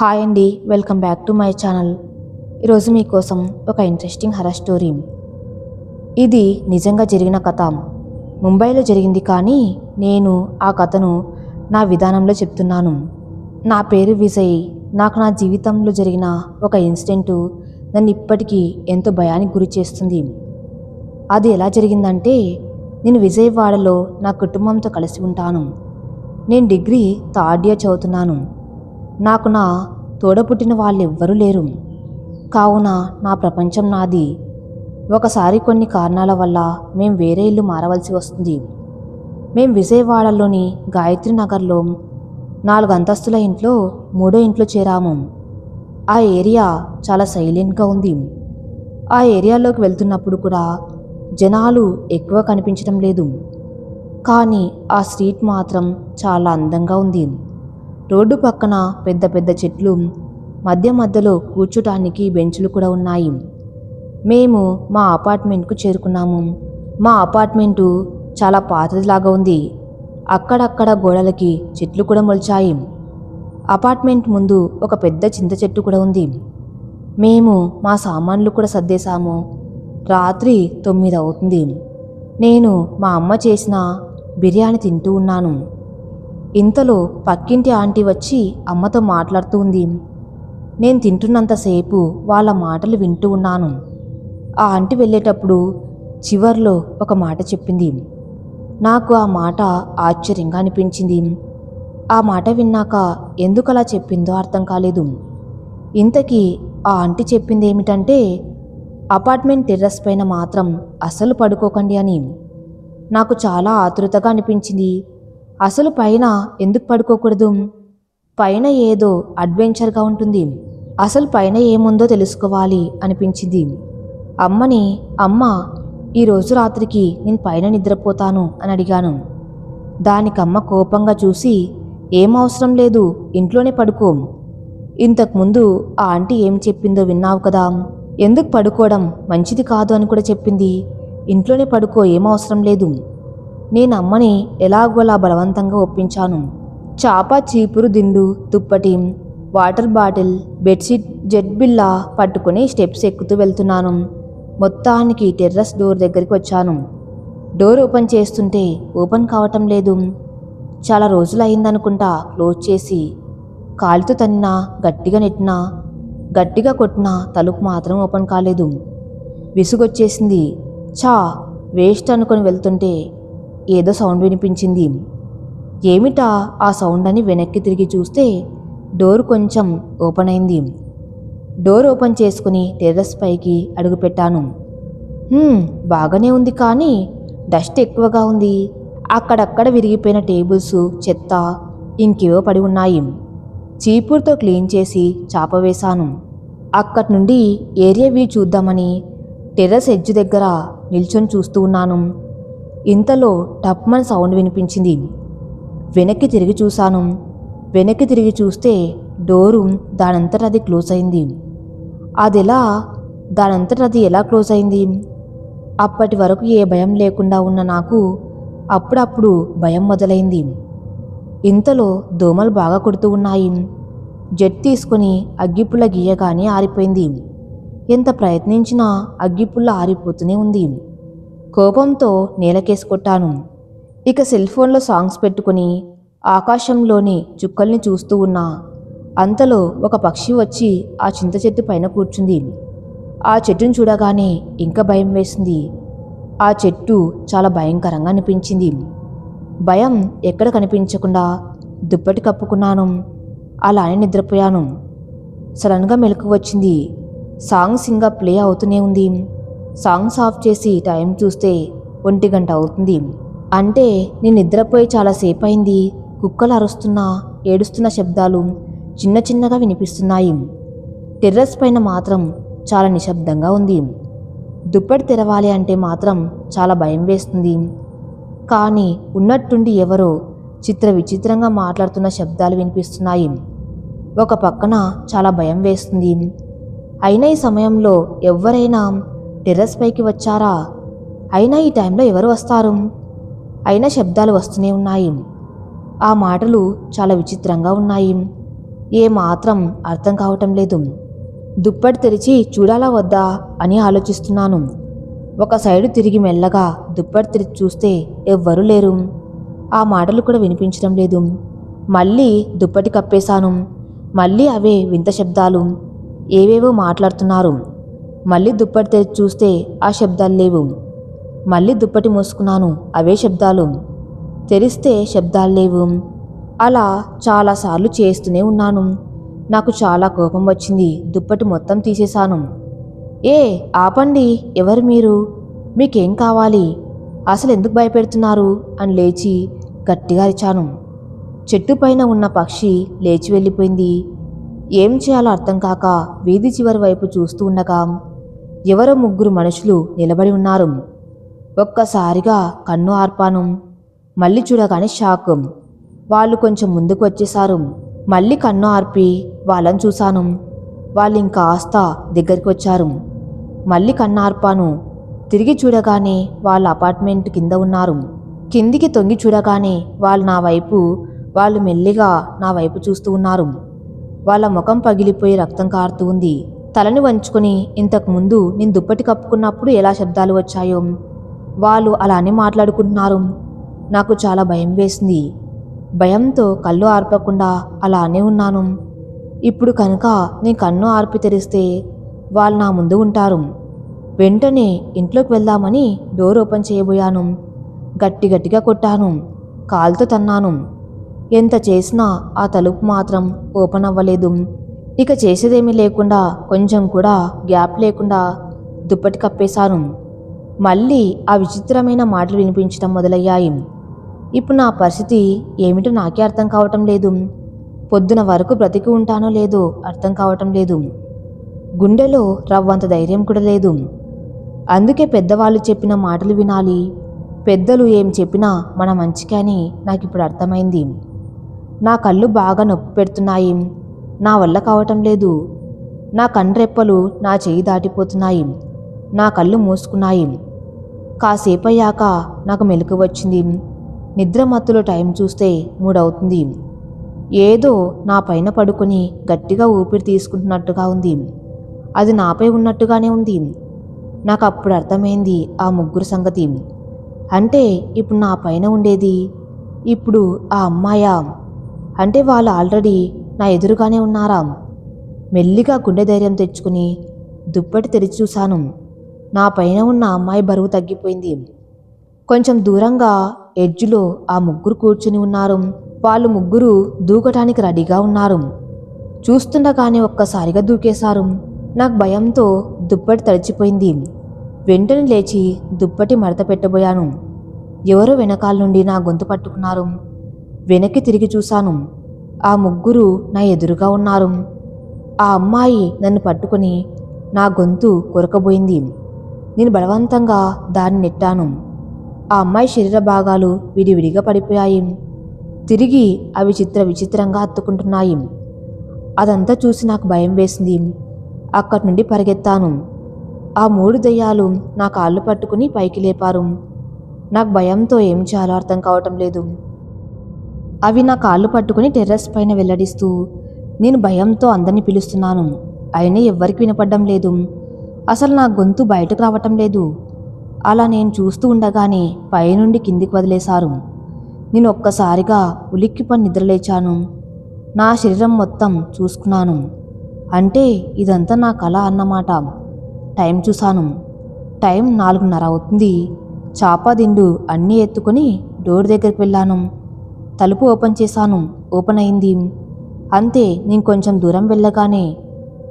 Hi అండి, welcome back to my channel. ఈరోజు మీకోసం ఒక ఇంట్రెస్టింగ్ హర్రర్ స్టోరీ. ఇది నిజంగా జరిగిన కథ. ముంబైలో జరిగింది, కానీ నేను ఆ కథను నా విధానంలో చెప్తున్నాను. నా పేరు విజయ్. నాకు నా జీవితంలో జరిగిన ఒక ఇన్సిడెంటు నన్ను ఇప్పటికీ ఎంతో భయానికి గురి చేస్తుంది. అది ఎలా జరిగిందంటే, నేను విజయవాడలో నా కుటుంబంతో కలిసి ఉంటాను. నేను డిగ్రీ థర్డ్ ఇయర్ చదువుతున్నాను. నాకు నా తోడపుట్టిన వాళ్ళెవ్వరూ లేరు. కావున నా ప్రపంచం నాది. ఒకసారి కొన్ని కారణాల వల్ల మేం వేరే ఇల్లు మారవలసి వస్తుంది. మేం విజయవాడలోని గాయత్రి నగర్లో 4 అంతస్తుల ఇంట్లో 3వ ఇంట్లో చేరాము. ఆ ఏరియా చాలా సైలెంట్గా ఉంది. ఆ ఏరియాలోకి వెళ్తున్నప్పుడు కూడా జనాలు ఎక్కువ కనిపించడం లేదు. కానీ ఆ స్ట్రీట్ మాత్రం చాలా అందంగా ఉంది. రోడ్డు పక్కన పెద్ద పెద్ద చెట్లు, మధ్య మధ్యలో కూర్చోటానికి బెంచులు కూడా ఉన్నాయి. మేము మా అపార్ట్మెంట్కు చేరుకున్నాము. మా అపార్ట్మెంటు చాలా పాతదిలాగా ఉంది. అక్కడక్కడ గోడలకి చెట్లు కూడా మొలిచాయి. అపార్ట్మెంట్ ముందు ఒక పెద్ద చింత చెట్టు కూడా ఉంది. మేము మా సామాన్లు కూడా సర్దేశాము. రాత్రి 9 అవుతుంది. నేను మా అమ్మ చేసిన బిర్యానీ తింటూ ఉన్నాను. ఇంతలో పక్కింటి ఆంటీ వచ్చి అమ్మతో మాట్లాడుతూ ఉంది. నేను తింటున్నంతసేపు వాళ్ళ మాటలు వింటూ ఉన్నాను. ఆ ఆంటీ వెళ్ళేటప్పుడు చివర్లో ఒక మాట చెప్పింది. నాకు ఆ మాట ఆశ్చర్యంగా అనిపించింది. ఆ మాట విన్నాక ఎందుకు అలా చెప్పిందో అర్థం కాలేదు. ఇంతకీ ఆ ఆంటీ చెప్పింది ఏమిటంటే, అపార్ట్మెంట్ టెర్రస్ పైన మాత్రం అస్సలు పడుకోకండి అని. నాకు చాలా ఆతృతగా అనిపించింది. అసలు పైన ఎందుకు పడుకోకూడదు? పైన ఏదో అడ్వెంచర్గా ఉంటుంది. అసలు పైన ఏముందో తెలుసుకోవాలి అనిపించింది. అమ్మని, అమ్మ, ఈరోజు రాత్రికి నేను పైన నిద్రపోతాను అని అడిగాను. దానికమ్మ కోపంగా చూసి, ఏం అవసరం లేదు, ఇంట్లోనే పడుకో. ఇంతకుముందు ఆ ఆంటీ ఏం చెప్పిందో విన్నావు కదా, ఎందుకు పడుకోవడం మంచిది కాదు అని కూడా చెప్పింది. ఇంట్లోనే పడుకో, ఏం అవసరం లేదు. నేను అమ్మని ఎలాగోలా బలవంతంగా ఒప్పించాను. చాప, చీపురు, దిండు, దుప్పటి, వాటర్ బాటిల్, బెడ్షీట్, జెట్ బిల్లా పట్టుకుని స్టెప్స్ ఎక్కుతూ వెళ్తున్నాను. మొత్తానికి టెర్రస్ డోర్ దగ్గరికి వచ్చాను. డోర్ ఓపెన్ చేస్తుంటే ఓపెన్ కావటం లేదు. చాలా రోజులు అయిందనుకుంటా క్లోజ్ చేసి. కాలితో తన్నినా, గట్టిగా నెట్టినా, గట్టిగా కొట్టినా తలుపు మాత్రం ఓపెన్ కాలేదు. విసుగొచ్చేసింది. వేస్ట్ అనుకొని వెళ్తుంటే ఏదో సౌండ్ వినిపించింది. ఏమిటా ఆ సౌండ్ అని వెనక్కి తిరిగి చూస్తే డోర్ కొంచెం ఓపెన్ అయింది. డోర్ ఓపెన్ చేసుకుని టెర్రస్ పైకి అడుగుపెట్టాను. బాగానే ఉంది, కానీ డస్ట్ ఎక్కువగా ఉంది. అక్కడక్కడ విరిగిపోయిన టేబుల్స్, చెత్త, ఇంకేవో పడి ఉన్నాయి. చీపురుతో క్లీన్ చేసి చాప వేశాను. అక్కడి నుండి ఏరియా వ్యూ చూద్దామని టెర్రస్ ఎడ్జ్ దగ్గర నిల్చొని చూస్తూ ఉన్నాను. ఇంతలో టప్మని సౌండ్ వినిపించింది. వెనక్కి తిరిగి చూశాను. వెనక్కి తిరిగి చూస్తే డోరు దానంతట అది క్లోజ్ అయింది. దానంతట అది ఎలా క్లోజ్ అయింది? అప్పటి వరకు ఏ భయం లేకుండా ఉన్న నాకు అప్పుడప్పుడు భయం మొదలైంది. ఇంతలో దోమలు బాగా కొడుతూ ఉన్నాయి. జెట్ తీసుకుని అగ్గిపుల్ల గీయగానే ఆరిపోయింది. ఎంత ప్రయత్నించినా అగ్గిపుల్ల ఆరిపోతూనే ఉంది. కోపంతో నేలకేసి కొట్టాను. ఇక సెల్ ఫోన్లో సాంగ్స్ పెట్టుకుని ఆకాశంలోని చుక్కల్ని చూస్తూ ఉన్నా. అంతలో ఒక పక్షి వచ్చి ఆ చింత చెట్టు పైన కూర్చుంది. ఆ చెట్టును చూడగానే ఇంకా భయం వేసింది. ఆ చెట్టు చాలా భయంకరంగా అనిపించింది. భయం ఎక్కడ కనిపించకుండా దుప్పటి కప్పుకున్నాను. అలానే నిద్రపోయాను. సడన్గా మెలకు వచ్చింది. సాంగ్స్ ఇంకా ప్లే అవుతూనే ఉంది. సాంగ్స్ ఆఫ్ చేసి టైం చూస్తే 1 గంట అవుతుంది. అంటే నేను నిద్రపోయి చాలాసేపు అయింది. కుక్కలు అరుస్తున్నా, ఏడుస్తున్న శబ్దాలు చిన్న చిన్నగా వినిపిస్తున్నాయి. టెర్రస్ పైన మాత్రం చాలా నిశ్శబ్దంగా ఉంది. దుప్పటి తెరవాలి అంటే మాత్రం చాలా భయం వేస్తుంది. కానీ ఉన్నట్టుండి ఎవరో విచిత్రంగా మాట్లాడుతున్న శబ్దాలు వినిపిస్తున్నాయి. ఒక పక్కన చాలా భయం వేస్తుంది. అయినా ఈ సమయంలో ఎవరైనా టెర్రస్ పైకి వచ్చారా? అయినా ఈ టైంలో ఎవరు వస్తారు? అయినా శబ్దాలు వస్తూనే ఉన్నాయి. ఆ మాటలు చాలా విచిత్రంగా ఉన్నాయి. ఏమాత్రం అర్థం కావటం లేదు. దుప్పటి తెరిచి చూడాలా వద్దా అని ఆలోచిస్తున్నాను. ఒక సైడు తిరిగి మెల్లగా దుప్పటి తెరిచి చూస్తే ఎవ్వరూ లేరు. ఆ మాటలు కూడా వినిపించడం లేదు. మళ్ళీ దుప్పటి కప్పేశాను. మళ్ళీ అవే వింత శబ్దాలు. ఏవేవో మాట్లాడుతున్నారు. మళ్ళీ దుప్పటి తెరిచి చూస్తే ఆ శబ్దాలు లేవు. మళ్ళీ దుప్పటి మూసుకున్నాను. అవే శబ్దాలు. తెరిస్తే శబ్దాలు లేవు. అలా చాలాసార్లు చేస్తూనే ఉన్నాను. నాకు చాలా కోపం వచ్చింది. దుప్పటి మొత్తం తీసేశాను. ఏ ఆపండి, ఎవరు మీరు? మీకేం కావాలి? అసలు ఎందుకు భయపెడుతున్నారు అని లేచి గట్టిగా అరిచాను. చెట్టు పైన ఉన్న పక్షి లేచి వెళ్ళిపోయింది. ఏం చేయాలో అర్థం కాక వీధి చివరి వైపు చూస్తూ ఉండగా ఎవరో ముగ్గురు మనుషులు నిలబడి ఉన్నారు. ఒక్కసారిగా కన్ను ఆర్పాను. మళ్ళీ చూడగానే షాక్. వాళ్ళు కొంచెం ముందుకు వచ్చేశారు. మళ్ళీ కన్ను ఆర్పి వాళ్ళని చూశాను. వాళ్ళు ఇంకాస్త దగ్గరికి వచ్చారు. మళ్ళీ కన్ను ఆర్పాను. తిరిగి చూడగానే వాళ్ళ అపార్ట్మెంట్ కింద ఉన్నారు. కిందికి తొంగి చూడగానే వాళ్ళు మెల్లిగా నా వైపు చూస్తూ ఉన్నారు. వాళ్ళ ముఖం పగిలిపోయి రక్తం కారుతూ ఉంది. తలని వంచుకొని ఇంతకుముందు నేను దుప్పటి కప్పుకున్నప్పుడు ఎలా శబ్దాలు వచ్చాయో వాళ్ళు అలానే మాట్లాడుకుంటున్నారు. నాకు చాలా భయం వేసింది. భయంతో కళ్ళు ఆర్పకుండా అలానే ఉన్నాను. ఇప్పుడు కనుక నేను కన్ను ఆర్పి తెరిస్తే వాళ్ళు నా ముందు ఉంటారు. వెంటనే ఇంట్లోకి వెళ్దామని డోర్ ఓపెన్ చేయబోయాను. గట్టిగా కొట్టాను. కాలుతో తన్నాను. ఎంత చేసినా ఆ తలుపు మాత్రం ఓపెన్ అవ్వలేదు. ఇక చేసేదేమీ లేకుండా కొంచెం కూడా గ్యాప్ లేకుండా దుప్పటి కప్పేశాను. మళ్ళీ ఆ విచిత్రమైన మాటలు వినిపించడం మొదలయ్యాయి. ఇప్పుడు నా పరిస్థితి ఏమిటో నాకే అర్థం కావటం లేదు. పొద్దున వరకు బ్రతికి ఉంటానో లేదో అర్థం కావటం లేదు. గుండెలో రవ్వంత ధైర్యం కూడా లేదు. అందుకే పెద్దవాళ్ళు చెప్పిన మాటలు వినాలి. పెద్దలు ఏం చెప్పినా మన మంచికే అని నాకిప్పుడు అర్థమైంది. నా కళ్ళు బాగా నొప్పి పెడుతున్నాయి. నా వల్ల కావటం లేదు. నా కండ్రెప్పలు నా చెయ్యి దాటిపోతున్నాయి. నా కళ్ళు మూసుకున్నాయి. కాసేపయ్యాక నాకు మెలకు వచ్చింది. నిద్ర మత్తులో టైం చూస్తే 3 అవుతుంది. ఏదో నా పైన పడుకొని గట్టిగా ఊపిరి తీసుకుంటున్నట్టుగా ఉంది. అది నాపై ఉన్నట్టుగానే ఉంది. నాకు అప్పుడు అర్థమైంది ఆ ముగ్గురు సంగతి. అంటే ఇప్పుడు నా పైన ఉండేది ఇప్పుడు ఆ అమ్మాయా? అంటే వాళ్ళు ఆల్రెడీ నా ఎదురుగానే ఉన్నారా? మెల్లిగా గుండె ధైర్యం తెచ్చుకుని దుప్పటి తెరిచి చూశాను. నా పైన ఉన్న అమ్మాయి బరువు తగ్గిపోయింది. కొంచెం దూరంగా ఎడ్జ్లో ఆ ముగ్గురు కూర్చుని ఉన్నారు. వాళ్ళు ముగ్గురు దూకటానికి రెడీగా ఉన్నారు. చూస్తుండగానే ఒక్కసారిగా దూకేశారు. నాకు భయంతో దుప్పటి తడిచిపోయింది. వెంటనే లేచి దుప్పటి మడత పెట్టబోయాను. ఎవరో వెనకాల నుండి నా గొంతు పట్టుకున్నారు. వెనక్కి తిరిగి చూశాను. ఆ ముగ్గురు నా ఎదురుగా ఉన్నారు. ఆ అమ్మాయి నన్ను పట్టుకుని నా గొంతు కొరకబోయింది. నేను బలవంతంగా దాన్ని నెట్టాను. ఆ అమ్మాయి శరీర భాగాలు విడివిడిగా పడిపోయాయి. తిరిగి అవి విచిత్రంగా హత్తుకుంటున్నాయి. అదంతా చూసి నాకు భయం వేసింది. అక్కడి నుండి పరిగెత్తాను. ఆ 3 దెయ్యాలు నా కాళ్ళు పట్టుకుని పైకి లేపారు. నాకు భయంతో ఏం చేయాలో అర్థం కావటం లేదు. అవి నా కాళ్ళు పట్టుకుని టెర్రస్ పైన వెల్లడిస్తూ నేను భయంతో అందరినీ పిలుస్తున్నాను. అయినా ఎవ్వరికి వినపడ్డం లేదు. అసలు నా గొంతు బయటకు రావటం లేదు. అలా నేను చూస్తూ ఉండగానే పైనుండి కిందికి వదిలేశారు. నేను ఒక్కసారిగా ఉలిక్కిపడి నిద్రలేచాను. నా శరీరం మొత్తం చూసుకున్నాను. అంటే ఇదంతా నా కల అన్నమాట. టైం చూశాను. టైం 4:30 అవుతుంది. చాపాదిండు అన్నీ ఎత్తుకుని డోర్ దగ్గరికి వెళ్ళాను. తలుపు ఓపెన్ చేశాను. ఓపెన్ అయింది. అంతే, నేను కొంచెం దూరం వెళ్ళగానే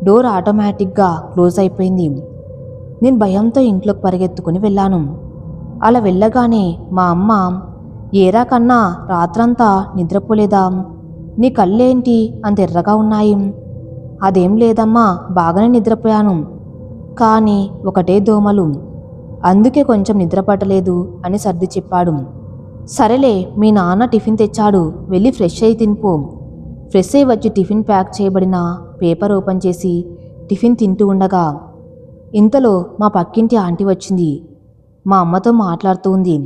డోర్ ఆటోమేటిక్గా క్లోజ్ అయిపోయింది. నేను భయంతో ఇంట్లోకి పరిగెత్తుకుని వెళ్ళాను. అలా వెళ్ళగానే మా అమ్మ, ఏరా కన్నా రాత్రంతా నిద్రపోలేదా? నీ కళ్ళేంటి అంత ఎర్రగా ఉన్నాయి? అదేం లేదమ్మా, బాగానే నిద్రపోయాను. కానీ ఒకటే దోమలు, అందుకే కొంచెం నిద్ర పట్టలేదు అని సర్ది చెప్పాడు. సరేలే, మీ నాన్న టిఫిన్ తెచ్చాడు, వెళ్ళి ఫ్రెష్ అయి తినిపో. ఫ్రెష్ అయి వచ్చి టిఫిన్ ప్యాక్ చేయబడిన పేపర్ ఓపెన్ చేసి టిఫిన్ తింటూ ఉండగా ఇంతలో మా పక్కింటి ఆంటీ వచ్చింది. మా అమ్మతో మాట్లాడుతూ ఉంది.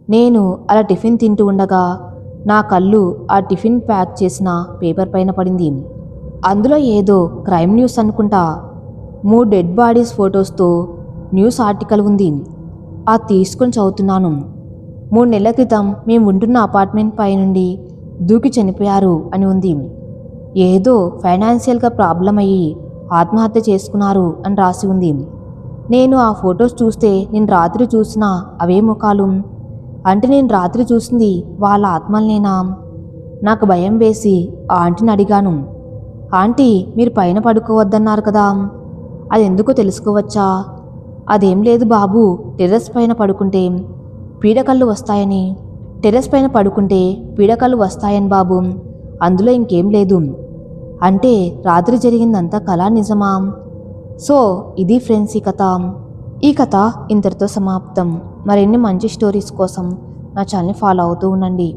నేను అలా టిఫిన్ తింటూ ఉండగా నా కళ్ళు ఆ టిఫిన్ ప్యాక్ చేసిన పేపర్ పైన పడింది. అందులో ఏదో క్రైమ్ న్యూస్ అనుకుంటా. 3 డెడ్ బాడీస్ ఫొటోస్తో న్యూస్ ఆర్టికల్ ఉంది. అది తీసుకొని చదువుతున్నాను. 3 నెలల క్రితం మేము ఉంటున్న అపార్ట్మెంట్ పై నుండి దూకి చనిపోయారు అని ఉంది. ఏదో ఫైనాన్షియల్గా ప్రాబ్లం అయ్యి ఆత్మహత్య చేసుకున్నారు అని రాసి ఉంది. నేను ఆ ఫొటోస్ చూస్తే నేను రాత్రి చూసిన అవే ముఖాలు. అంటే నేను రాత్రి చూసింది వాళ్ళ ఆత్మల్నేనా? నాకు భయం వేసి ఆ ఆంటీని అడిగాను. ఆంటీ, మీరు పైన పడుకోవద్దన్నారు కదా, అది ఎందుకో తెలుసుకోవచ్చా? అదేం లేదు బాబు, టెర్రస్ పైన పడుకుంటే పీడకళ్ళు వస్తాయని. టెర్రస్ పైన పడుకుంటే పీడకళ్ళు వస్తాయని బాబు, అందులో ఇంకేం లేదు. అంటే రాత్రి జరిగిందంతా కళ నిజమా? సో ఇది ఫ్రెండ్స్ ఈ కథ. ఈ కథ ఇంతటితో సమాప్తం. మరిన్ని మంచి స్టోరీస్ కోసం నా ఛానల్ని ఫాలో అవుతూ ఉండండి.